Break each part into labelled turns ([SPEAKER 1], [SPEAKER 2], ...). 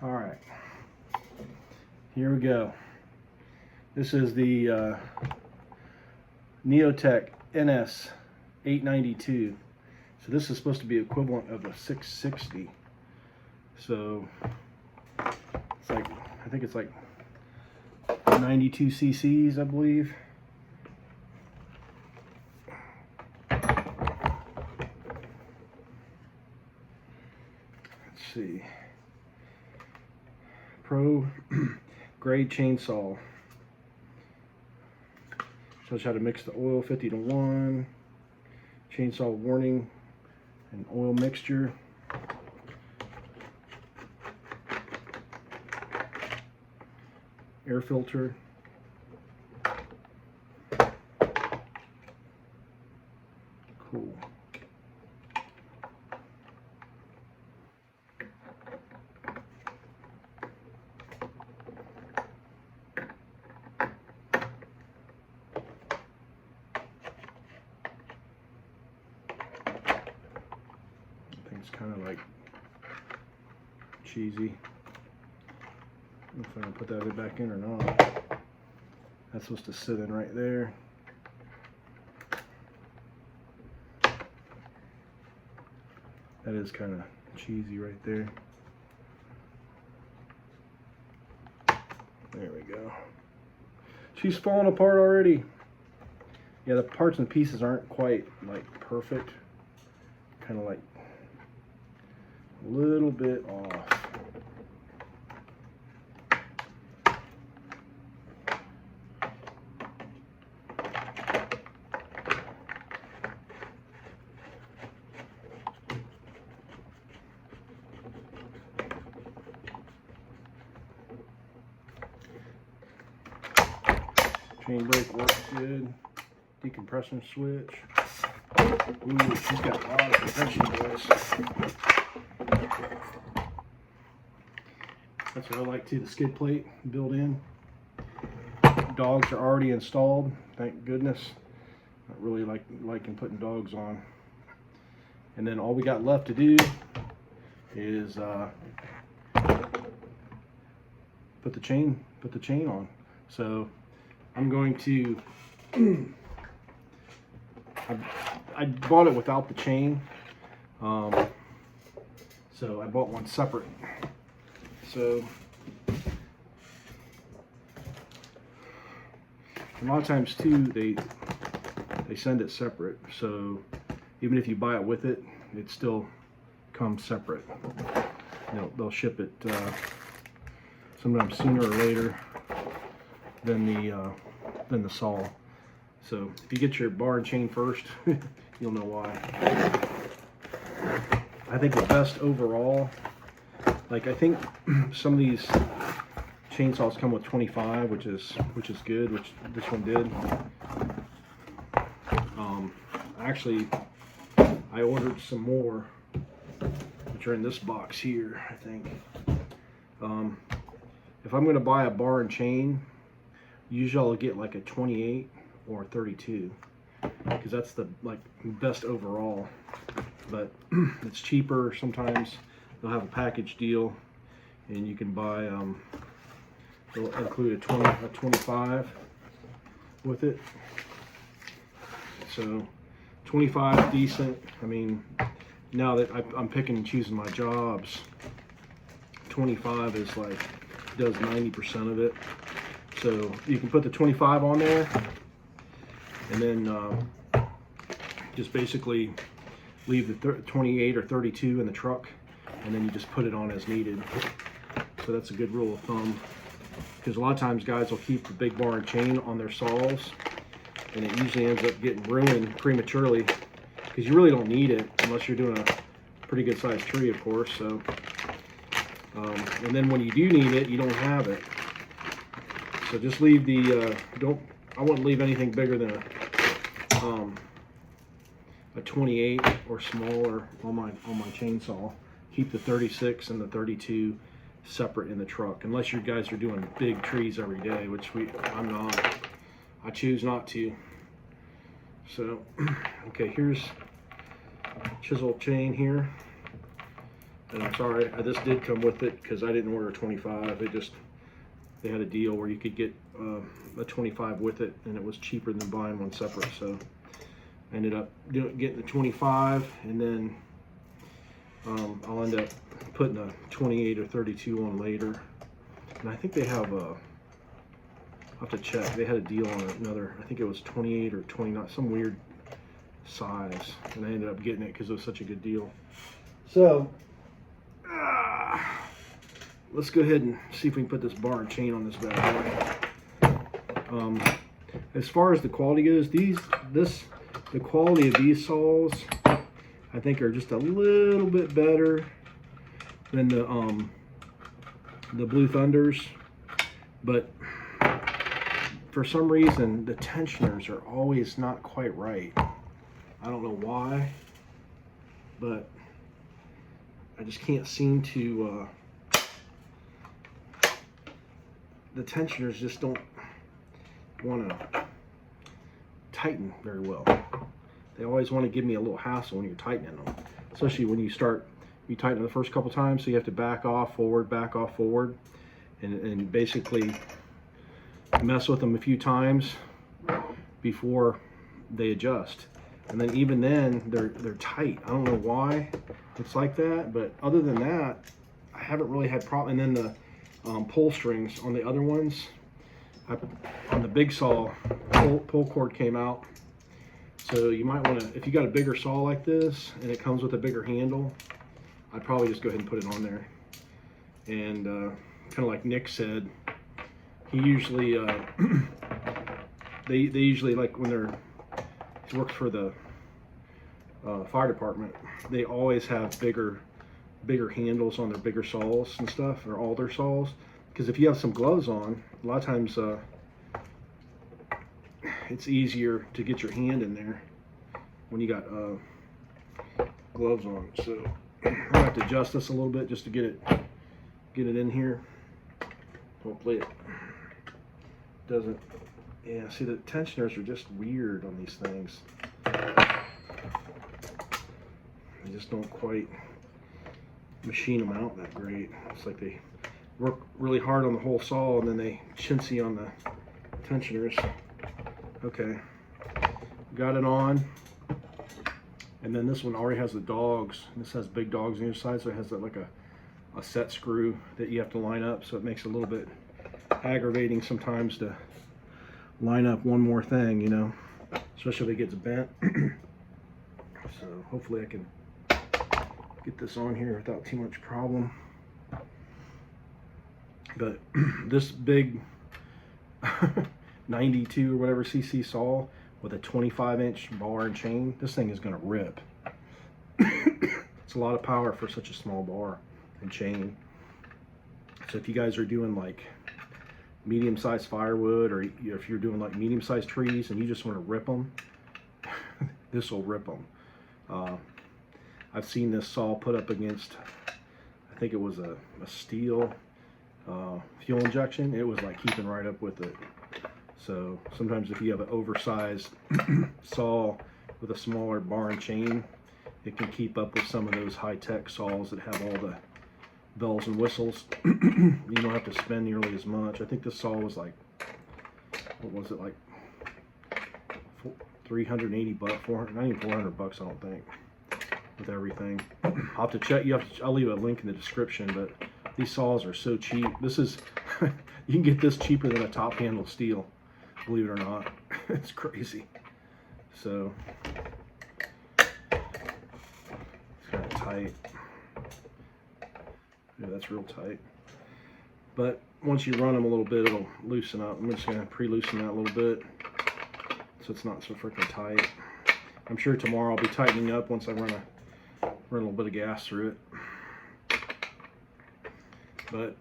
[SPEAKER 1] All right, here we go. This is the Neotech NS 892. So this is supposed to be equivalent of a 660. So it's like, I think it's like 92 cc's, I believe. Let's see. Pro grade chainsaw. Shows you how to mix the oil 50:1. Chainsaw warning and oil mixture. Air filter. Cool. It's kind of like cheesy. I don't know if I'm going to put that back in or not. That's supposed to sit in right there. That is kind of cheesy right there. There we go. She's falling apart already. Yeah, the parts and pieces aren't quite like perfect. Kind of like a little bit off. Chain brake works good. Decompression switch. Ooh, she's got a lot of protection, boys. That's what I like too, the skid plate built in. Dogs are already installed, thank goodness. I really liking putting dogs on. And then all we got left to do is put the chain on. So I'm going to I bought it without the chain, so I bought one separate. So a lot of times too, they send it separate. So even if you buy it with it, it still comes separate. They'll ship it sometimes sooner or later than the saw. So if you get your bar and chain first, you'll know why. I think the best overall, like I think some of these chainsaws come with 25, which is good, which this one did. Actually, I ordered some more, which are in this box here, I think. If I'm going to buy a bar and chain, usually I'll get like a 28 or 32, because that's the best overall. But it's cheaper. Sometimes they'll have a package deal, and you can buy they'll include a 25 with it. So 25 decent. I mean, now that I'm picking and choosing my jobs, 25 is like does 90% of it. So you can put the 25 on there, and then just basically leave the 28 or 32 in the truck, and then you just put it on as needed. So that's a good rule of thumb, because a lot of times guys will keep the big bar and chain on their saws, and it usually ends up getting ruined prematurely, because you really don't need it unless you're doing a pretty good sized tree, of course. So and then when you do need it, you don't have it. So just leave the I wouldn't leave anything bigger than a 28 or smaller on my chainsaw. Keep the 36 and the 32 separate in the truck, unless you guys are doing big trees every day, which I'm not. I choose not to. So okay, here's chisel chain here. And I'm sorry, this did come with it because I didn't order a 25. They had a deal where you could get a 25 with it, and it was cheaper than buying one separate. So I ended up getting the 25, and then I'll end up putting a 28 or 32 on later. And I think they have I'll have to check. They had a deal on another, I think it was 28 or 29, some weird size, and I ended up getting it because it was such a good deal. So let's go ahead and see if we can put this bar and chain on this bad boy. As far as the quality goes, the quality of these saws I think are just a little bit better than the Blue Thunders, but for some reason the tensioners are always not quite right. I don't know why, but I just can't seem to the tensioners just don't want to tighten very well. They always want to give me a little hassle when you're tightening them, especially when you tighten them the first couple times, so you have to back off forward, and basically mess with them a few times before they adjust. And then even then they're tight. I don't know why it's like that, but other than that, I haven't really had problem. And then the pull strings on the other ones, on the big saw, pull cord came out. So you might want to, if you got a bigger saw like this and it comes with a bigger handle, I'd probably just go ahead and put it on there. And kind of like Nick said, he usually they usually, like when he works for the fire department, they always have bigger handles on their bigger saws and stuff, or all their saws, because if you have some gloves on, a lot of times it's easier to get your hand in there when you got gloves on. So I'm gonna have to adjust this a little bit just to get it in here. Hopefully it doesn't. Yeah, see, the tensioners are just weird on these things. They just don't quite machine them out that great. It's like they work really hard on the whole saw and then they chintzy on the tensioners. Okay, got it on. And then this one already has the dogs. This has big dogs on either side, so it has like a set screw that you have to line up, so it makes it a little bit aggravating sometimes to line up one more thing, you know, especially if it gets bent. So hopefully I can get this on here without too much problem. But this big 92 or whatever cc saw with a 25-inch bar and chain, this thing is going to rip. It's a lot of power for such a small bar and chain. So if you guys are doing like medium-sized firewood, or if you're doing like medium-sized trees and you just want to rip them, this will rip them. I've seen this saw put up against, I think it was a steel fuel injection. It was like keeping right up with it. So sometimes if you have an oversized saw with a smaller bar and chain, it can keep up with some of those high-tech saws that have all the bells and whistles. You don't have to spend nearly as much. I think this saw was like, what was it, like 380 bucks, 400, not even 400 bucks, I don't think, with everything. I'll have to check. I'll leave a link in the description, but these saws are so cheap. This is, you can get this cheaper than a top handle steel, believe it or not. It's crazy. So it's kind of tight. Yeah, that's real tight. But once you run them a little bit, it'll loosen up. I'm just going to pre-loosen that a little bit so it's not so freaking tight. I'm sure tomorrow I'll be tightening up once I run a little bit of gas through it. But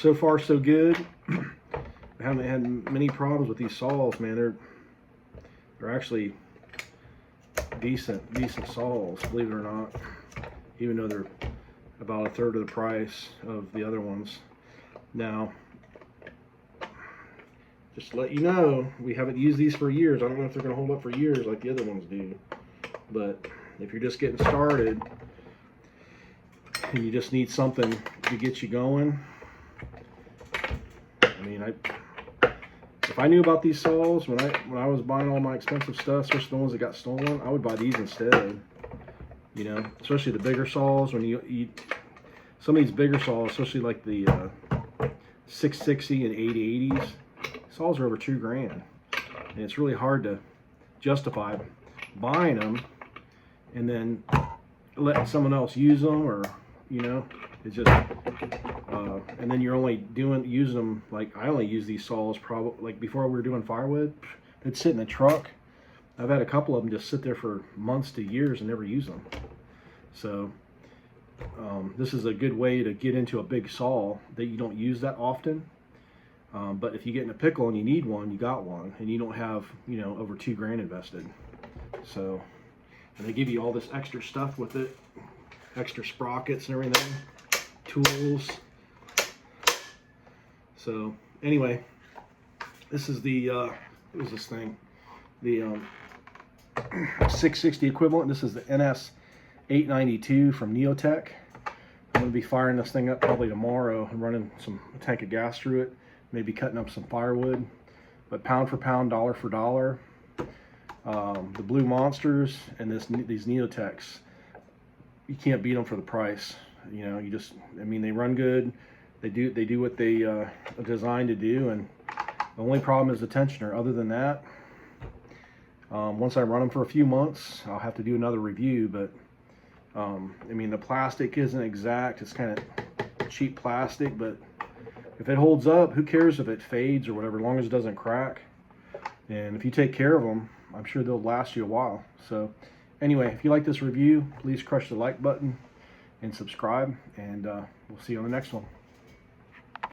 [SPEAKER 1] so far so good. I haven't had many problems with these saws, man. They're actually decent saws, believe it or not, even though they're about a third of the price of the other ones. Now, just to let you know, we haven't used these for years. I don't know if they're going to hold up for years like the other ones do, but if you're just getting started, and you just need something to get you going. I mean, if I knew about these saws when I was buying all my expensive stuff, especially the ones that got stolen, I would buy these instead. You know, especially the bigger saws. When you some of these bigger saws, especially like the 660 and 880s, saws are over $2,000, and it's really hard to justify buying them and then letting someone else use them, or you know, it's just and then you're only using them. Like I only use these saws probably like before we were doing firewood, they'd sit in the truck. I've had a couple of them just sit there for months to years and never use them. So this is a good way to get into a big saw that you don't use that often. But if you get in a pickle and you need one, you got one, and you don't have, you know, over $2,000 invested. So, and they give you all this extra stuff with it, extra sprockets and everything, tools. So anyway, this is the what was this thing? The 660 equivalent. This is the NS 892 from Neotech. I'm going to be firing this thing up probably tomorrow and running a tank of gas through it, maybe cutting up some firewood. But pound for pound, dollar for dollar, the Blue Monsters and these Neotechs, you can't beat them for the price. You know, I mean, they run good. They do what they are designed to do, and the only problem is the tensioner. Other than that, once I run them for a few months, I'll have to do another review. But I mean, the plastic isn't exact. It's kind of cheap plastic, but if it holds up, who cares if it fades or whatever, as long as it doesn't crack. And if you take care of them, I'm sure they'll last you a while. So anyway, if you like this review, please crush the like button and subscribe, and we'll see you on the next one.